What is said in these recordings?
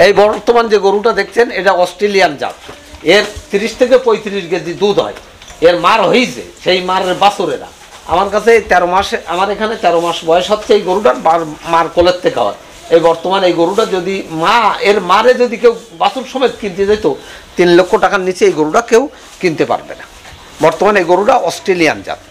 এই বর্তমান যে গরুটা দেখছেন এটা অস্ট্রেলিয়ান জাত, এর 30 থেকে 35 কেজি দুধ হয়। এর মার হয়েছে, সেই মারের বাছুরেরা আমার কাছে 13 মাসে, আমার এখানে 13 মাস বয়স হচ্ছে এই গরুটার, মার কোলের থেকে হয়। এই বর্তমানে এই গরুটা যদি এর মারে যদি কেউ বাছুর সমেত কিনতে যেত 3 লক্ষ টাকার নিচে এই গরুটা কেউ কিনতে পারবে না। বর্তমানে এই গরুটা অস্ট্রেলিয়ান জাত।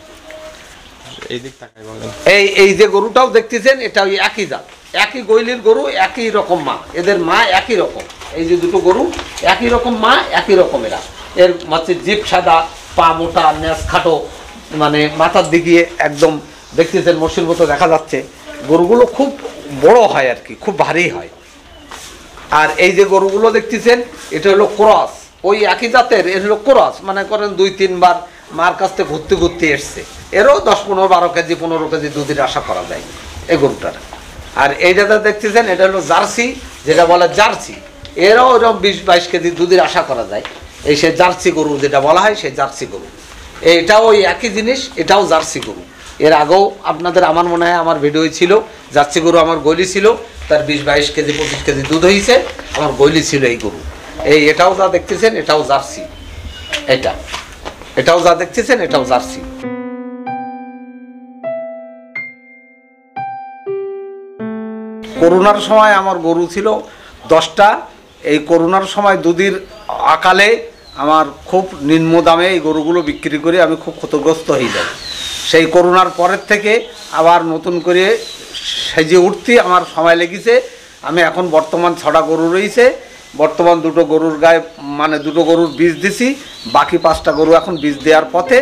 এই যে গরুটাও দেখতেছেন এটা ওই একই জাত, একই গৈলির গরু, একই রকম মা, এদের মা একই রকম। এই যে দুটো গরু একই রকম মা, একই রকম এরা। এর মাছের জিভ সাদা, পা মোটা, ন্যাস খাটো, মানে মাথার দিকে একদম দেখতেছেন মসির মতো দেখা যাচ্ছে। গরুগুলো খুব বড় হয় আর কি, খুব ভারী হয়। আর এই যে গরুগুলো দেখতেছেন এটা হলো ক্রস, ওই একই জাতের, এর হলো ক্রস, মানে করেন 2-3 বার মার কাছ থেকে ঘুরতে ঘুরতে এসছে। এরও 10-15-12 কেজি 15 কেজি দুধের আশা করা যায় এই গরুটার। আর এই যেটা দেখতেছেন এটা হলো জার্সি, যেটা বলে জার্সি, এরও ওরকম 20-22 কেজি দুধের আশা করা যায়। এই সে জার্সি গরু যেটা বলা হয়, সেই জার্সি গরু। এটাও ওই একই জিনিস, এটাও জার্সি গরু। এর আগেও আপনাদের আমার মনে হয় আমার ভিডিও ছিল, জার্সি গরু আমার গলি ছিল, তার 20-22 কেজি 25 কেজি দুধ হয়েছে, আমার গলি ছিল এই গরু। এটাও যা দেখতেছেন এটাও জার্সি, এটাও যা দেখতেছেন এটাও জার্সি। করোনার সময় আমার গরু ছিল 10টা। এই করোনার সময় দুধের আকালে আমার খুব নিম্ন দামে এই গরুগুলো বিক্রি করে আমি খুব ক্ষতিগ্রস্ত হয়ে যাই। সেই করোনার পরের থেকে আবার নতুন করে সেজে উঠতে আমার সময় লেগেছে। আমি এখন বর্তমান 6টা গরু রয়েছে, বর্তমান 2টো গরুর গায়ে, মানে 2টো গরুর বীজ দিছি, বাকি 5টা গরু এখন বীজ দেওয়ার পথে।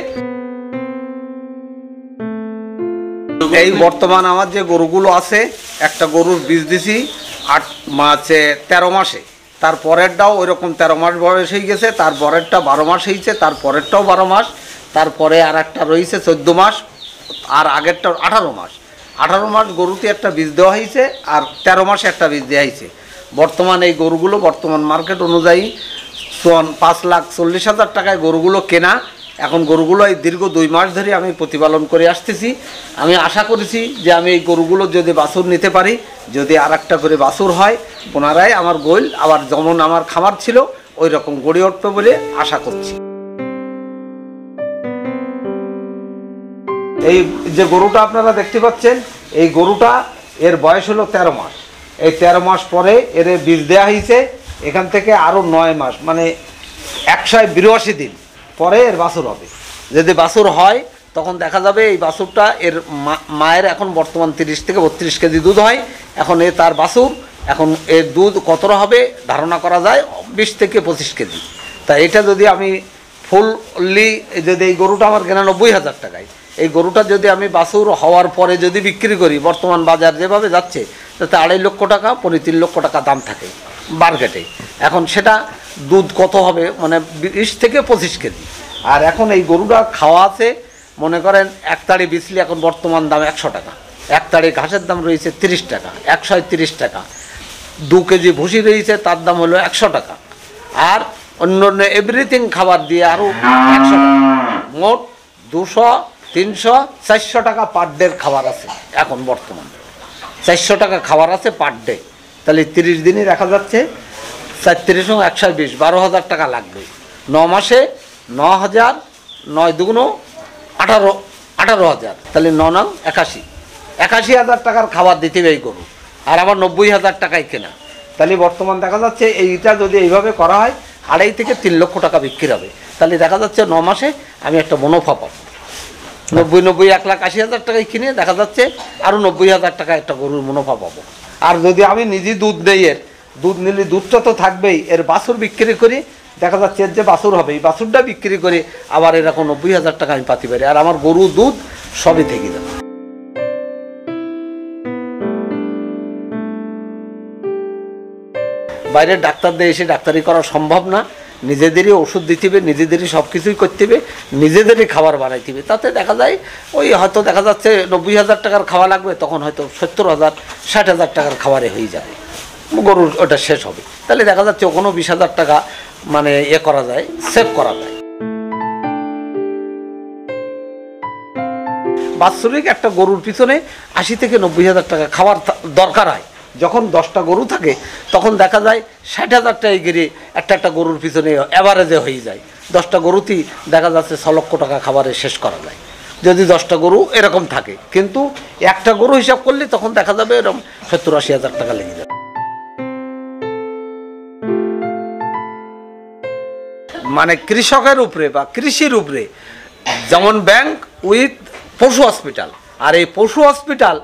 এই বর্তমান আমার যে গরুগুলো আছে, একটা গরুর বীজ দিছি 13 মাসে, তার পরেরটাও ওইরকম 13 মাস বয়স হয়ে গেছে, তার পরেরটা 12 মাস হয়েছে, তার পরেরটাও 12 মাস, তারপরে আর একটা রয়েছে 14 মাস, আর আগেরটা 18 মাস। 18 মাস গরুতে একটা বীজ দেওয়া হয়েছে, আর 13 মাসে একটা বীজ দেওয়া হয়েছে। বর্তমান এই গরুগুলো বর্তমান মার্কেট অনুযায়ী 5,40,000 টাকায় গরুগুলো কেনা। এখন গরুগুলো এই দীর্ঘ 2 মাস ধরে আমি প্রতিপালন করে আসতেছি। আমি আশা করেছি যে আমি এই গরুগুলো যদি বাছুর নিতে পারি, যদি আর একটা করে বাছুর হয়, পুনরায় আমার গোল আবার যেমন আমার খামার ছিল ওই রকম গড়ে উঠবে বলে আশা করছি। এই যে গরুটা আপনারা দেখতে পাচ্ছেন, এই গরুটা এর বয়স হলো 13 মাস। এই 13 মাস পরে এর বীজ দেওয়া হয়েছে, এখান থেকে আরও 9 মাস, মানে 182 দিন পরে এর বাছুর হবে। যদি বাছুর হয় তখন দেখা যাবে এই বাছুরটা এর মায়ের এখন বর্তমান 30 থেকে 32 কেজি দুধ হয়। এখন তার বাছুর, এখন এর দুধ কতটা হবে ধারণা করা যায় 20 থেকে 25 কেজি। তা এটা যদি আমি ফুললি, যদি এই গরুটা আমার কেনা 90,000 টাকায়, এই গরুটা যদি আমি বাছুর হওয়ার পরে যদি বিক্রি করি, বর্তমান বাজার যেভাবে যাচ্ছে তাতে 2.5 লক্ষ টাকা 3 লক্ষ টাকা দাম থাকে মার্কেটে। এখন সেটা দুধ কত হবে, মানে 20 থেকে 25 কেজি। আর এখন এই গরুটা খাওয়া আছে, মনে করেন 1 তাড়ি বিচলি এখন বর্তমান দাম 100 টাকা, 1 তাড়ি ঘাসের দাম রয়েছে 30 টাকা, 130 টাকা। 2 কেজি ভুসি রয়েছে, তার দাম হলো 100 টাকা। আর অন্য অন্য এভরিথিং খাবার দিয়ে আরও 100 টাকা, মোট 200, 300, 400 টাকা পার ডের খাবার আছে এখন বর্তমান। 400 টাকা খাবার আছে পার ডে। তাহলে 30 দিনই দেখা যাচ্ছে 4 × 120, 12,000 টাকা লাগবে। 9 মাসে 9,000, 9 দুগুণ 18,000, তাহলে 9 নং 81,000 টাকার খাবার দিতে হবে এই গরু। আর আমার 90,000 টাকায় কেনা। তাহলে বর্তমান দেখা যাচ্ছে এইটা যদি এইভাবে করা হয় 2.5 থেকে 3 লক্ষ টাকা বিক্রি হবে। তাহলে দেখা যাচ্ছে 9 মাসে আমি একটা মুনাফা পাবো। 90, 1,80,000 টাকায় কিনে দেখা যাচ্ছে আরও 90,000 টাকা একটা গরুর মুনাফা পাবো। আর যদি আমি নিজে দুধ নেই, এর দুধ নিলে দুধটা তো থাকবেই, এর বাছুর বিক্রি করি, দেখা যাচ্ছে এর যে বাছুর হবে এই বাছুরটা বিক্রি করে আবার এরকম 90,000 টাকা আমি পাতে পারি। আর আমার গরু দুধ সবই থেকে যাবে। বাইরের ডাক্তার দিয়ে এসে ডাক্তারি করা সম্ভব না। নিজেদেরই ওষুধ দিতে হবে, নিজেদেরই সব কিছুই করতে হবে, নিজেদেরই খাবার বানাইতে হবে। তাতে দেখা যায় ওই হয়তো দেখা যাচ্ছে 90,000 টাকার খাওয়া লাগবে, তখন হয়তো 70,000, 60,000 টাকার খাবারে হয়ে যাবে, গরুর ওটা শেষ হবে। তাহলে দেখা যাচ্ছে ওখানেও 20,000 টাকা মানে করা যায়, সেভ করা যায়। বাৎসরিক একটা গরুর পিছনে 80 থেকে 90,000 টাকা খাবার দরকার হয় যখন 10টা গরু থাকে তখন দেখা যায় 60,000 টাকা গিয়ে একটা গরুর পিছনে অ্যাভারেজে হয়ে যায়। 10টা গরুতেই দেখা যাচ্ছে 6 লক্ষ টাকা খাবারে শেষ করা যায় যদি 10টা গরু এরকম থাকে। কিন্তু একটা গরু হিসাব করলে তখন দেখা যাবে এরকম 70-80 হাজার টাকা লেগে যাবে। মানে কৃষকের উপরে বা কৃষির উপরে যেমন ব্যাংক উইথ পশু হসপিটাল, আর এই পশু হসপিটাল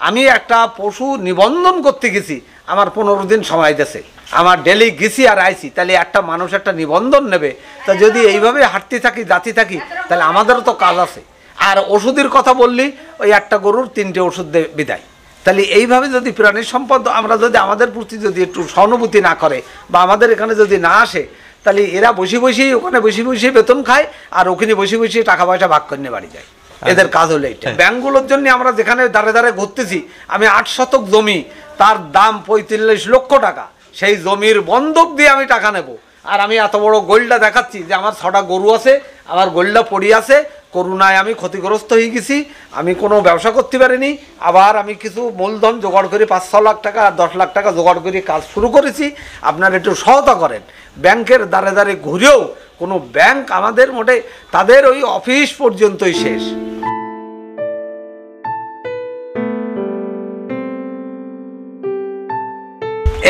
আমি একটা পশু নিবন্ধন করতে গেছি, আমার 15 দিন সময় দিয়েছে, আমার ডেলি গেছি আর আইছি, তাহলে একটা মানুষ একটা নিবন্ধন নেবে। তা যদি এইভাবে হাঁটতে থাকি যাতে থাকি তাহলে আমাদেরও তো কাজ আছে। আর ওষুধের কথা বললি ওই একটা গরুর 3টে ওষুধ বিদায়। তাহলে এইভাবে যদি প্রাণী সম্পদ আমরা যদি আমাদের প্রতি যদি একটু সহানুভূতি না করে বা আমাদের এখানে যদি না আসে, তাহলে এরা বসে বসেই ওখানে বসে বসে বেতন খায় আর ওখানে বসে বসে টাকা পয়সা ভাগ করে নিয়ে বাড়ি যায়। এদের কাজ হলো এটা। ব্যাংকগুলোর জন্য আমরা যেখানে দাঁড়ে দাঁড়ে ঘুরতেছি, আমি 8 শতক জমি, তার দাম 45 লক্ষ টাকা, সেই জমির বন্ধক দিয়ে আমি টাকা নেব। আর আমি এত বড় গোল্ডটা দেখাচ্ছি যে আমার 6টা গরু আছে, আমার গোল্ডটা পড়ে আছে, করোনায় আমি ক্ষতিগ্রস্ত হয়ে গেছি, আমি কোনো ব্যবসা করতে পারিনি। আবার আমি কিছু মূলধন জোগাড় করে 5-6 লাখ টাকা 10 লাখ টাকা জোগাড় করে কাজ শুরু করেছি। আপনারা একটু সহায়তা করেন। ব্যাংকের দ্বারে দ্বারে ঘুরেও কোনো ব্যাংক আমাদের মোটে তাদের ওই অফিস পর্যন্তই শেষ।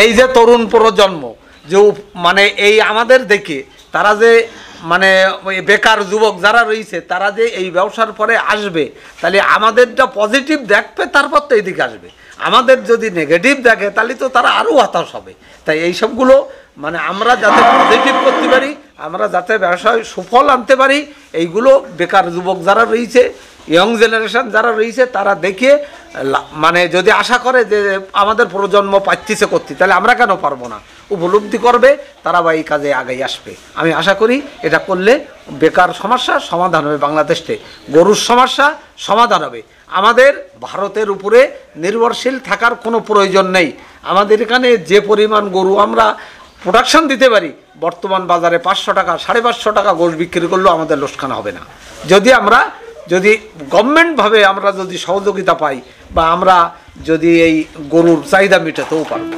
এই যে তরুণ প্রজন্ম যে মানে এই আমাদের দেখে তারা যে মানে বেকার যুবক যারা রয়েছে তারা যে এই ব্যবসার পরে আসবে, তাহলে আমাদেরটা পজিটিভ দেখবে, তারপর তো এইদিকে আসবে। আমাদের যদি নেগেটিভ দেখে তাহলে তো তারা আরও হতাশ হবে। তাই এই সবগুলো মানে আমরা যাতে পজিটিভ করতে পারি, আমরা যাতে ব্যবসায় সুফল আনতে পারি, এইগুলো বেকার যুবক যারা রয়েছে, ইয়ং জেনারেশন যারা রয়েছে তারা দেখে মানে যদি আশা করে যে আমাদের প্রজন্ম পাচ্ছিছে করতে, তাহলে আমরা কেন পারবো না, উপলব্ধি করবে, তারা বা এই কাজে আগেই আসবে। আমি আশা করি এটা করলে বেকার সমস্যা সমাধান হবে, বাংলাদেশে গরুর সমস্যা সমাধান হবে। আমাদের ভারতের উপরে নির্ভরশীল থাকার কোনো প্রয়োজন নেই। আমাদের এখানে যে পরিমাণ গরু আমরা প্রোডাকশন দিতে পারি, বর্তমান বাজারে 500 টাকা 550 টাকা গোশ বিক্রি করলেও আমাদের লোকসান হবে না, যদি গভর্নমেন্টভাবে আমরা যদি সহযোগিতা পাই বা আমরা যদি এই গরুর চাহিদা মেটাতেও পারবো।